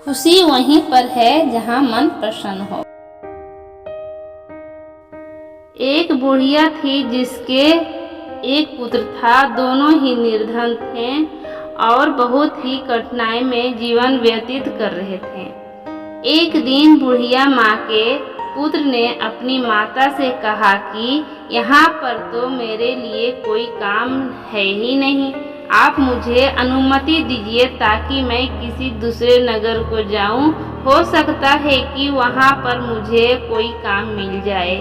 खुशी वहीं पर है जहाँ मन प्रसन्न हो। एक बुढ़िया थी जिसके एक पुत्र था। दोनों ही निर्धन थे और बहुत ही कठिनाई में जीवन व्यतीत कर रहे थे। एक दिन बुढ़िया माँ के पुत्र ने अपनी माता से कहा कि यहाँ पर तो मेरे लिए कोई काम है ही नहीं, आप मुझे अनुमति दीजिए ताकि मैं किसी दूसरे नगर को जाऊं। हो सकता है कि वहाँ पर मुझे कोई काम मिल जाए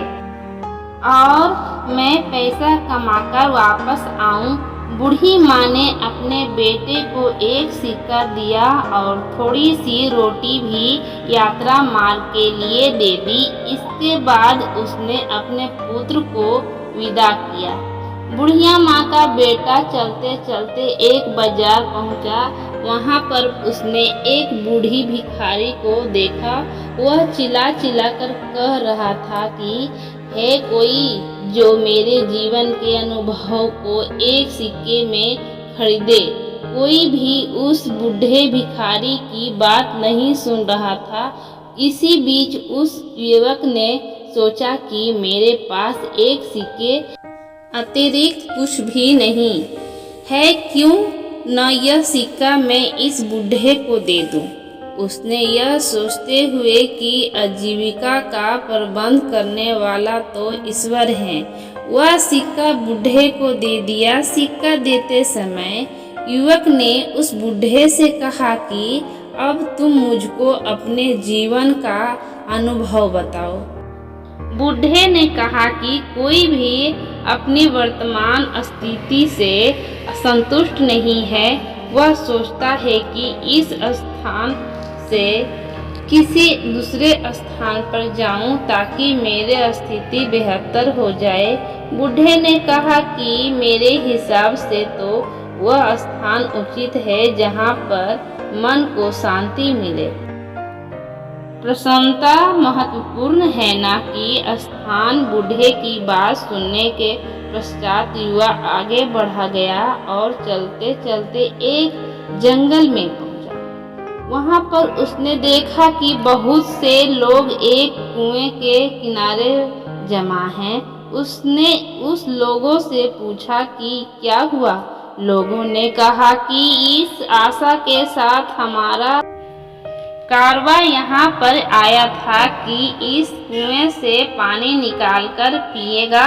और मैं पैसा कमाकर वापस आऊं। बूढ़ी माँ ने अपने बेटे को एक सिक्का दिया और थोड़ी सी रोटी भी यात्रा मार्ग के लिए दे दी। इसके बाद उसने अपने पुत्र को विदा किया। बुढ़िया माँ का बेटा चलते चलते एक बाजार पहुँचा। वहाँ पर उसने एक बूढ़ी भिखारी को देखा। वह चिल्ला कर कह रहा था कि है कोई जो मेरे जीवन के अनुभव को एक सिक्के में खरीदे। कोई भी उस बूढ़े भिखारी की बात नहीं सुन रहा था। इसी बीच उस युवक ने सोचा कि मेरे पास एक सिक्के अतिरिक्त कुछ भी नहीं है, क्यों न यह सिक्का मैं इस बूढ़े को दे दूं। उसने यह सोचते हुए कि आजीविका का प्रबंध करने वाला तो ईश्वर है, वह सिक्का बूढ़े को दे दिया। सिक्का देते समय युवक ने उस बूढ़े से कहा कि अब तुम मुझको अपने जीवन का अनुभव बताओ। बूढ़े ने कहा कि कोई भी अपनी वर्तमान स्थिति से संतुष्ट नहीं है। वह सोचता है कि इस स्थान से किसी दूसरे स्थान पर जाऊं ताकि मेरी स्थिति बेहतर हो जाए। बूढ़े ने कहा कि मेरे हिसाब से तो वह स्थान उचित है जहां पर मन को शांति मिले। प्रसन्नता महत्वपूर्ण है, ना कि स्थान। बूढ़े की बात सुनने के पश्चात युवा आगे बढ़ा गया और चलते चलते एक जंगल में पहुंचा। वहां पर उसने देखा कि बहुत से लोग एक कुएं के किनारे जमा हैं। उसने उस लोगों से पूछा कि क्या हुआ। लोगों ने कहा कि इस आशा के साथ हमारा कारवां यहाँ पर आया था कि इस कुएं से पानी निकालकर पिएगा।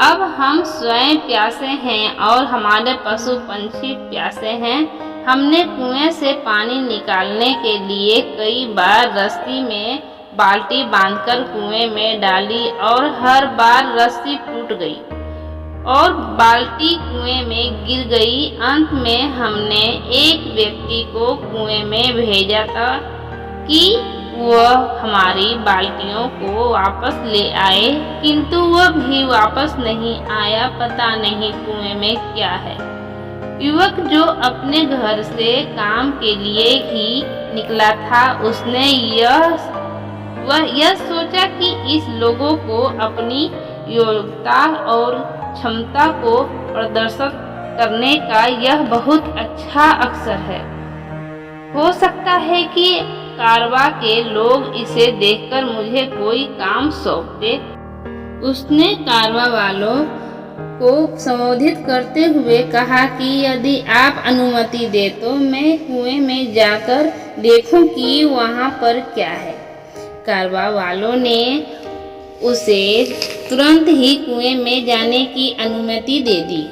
अब हम स्वयं प्यासे हैं और हमारे पशु पंछी प्यासे हैं। हमने कुएं से पानी निकालने के लिए कई बार रस्सी में बाल्टी बांधकर कुएं में डाली और हर बार रस्सी टूट गई और बाल्टी कुएं में गिर गई। अंत में हमने एक व्यक्ति को कुएं में भेजा था कि वह हमारी बाल्टियों को वापस ले आए, किंतु वह भी वापस नहीं आया। पता नहीं कुएं में क्या है। युवक जो अपने घर से काम के लिए ही निकला था, उसने यह सोचा कि इस लोगों को अपनी योग्यता और क्षमता को प्रदर्शित करने का यह बहुत अच्छा अवसर है। हो सकता है कि कारवां के लोग इसे देखकर मुझे कोई काम सौंप दे। उसने कारवां वालों को संबोधित करते हुए कहा कि यदि आप अनुमति दे तो मैं कुएं में जाकर देखूं कि वहां पर क्या है। कारवां वालों ने उसे तुरंत ही कुएं में जाने की अनुमति दे दी।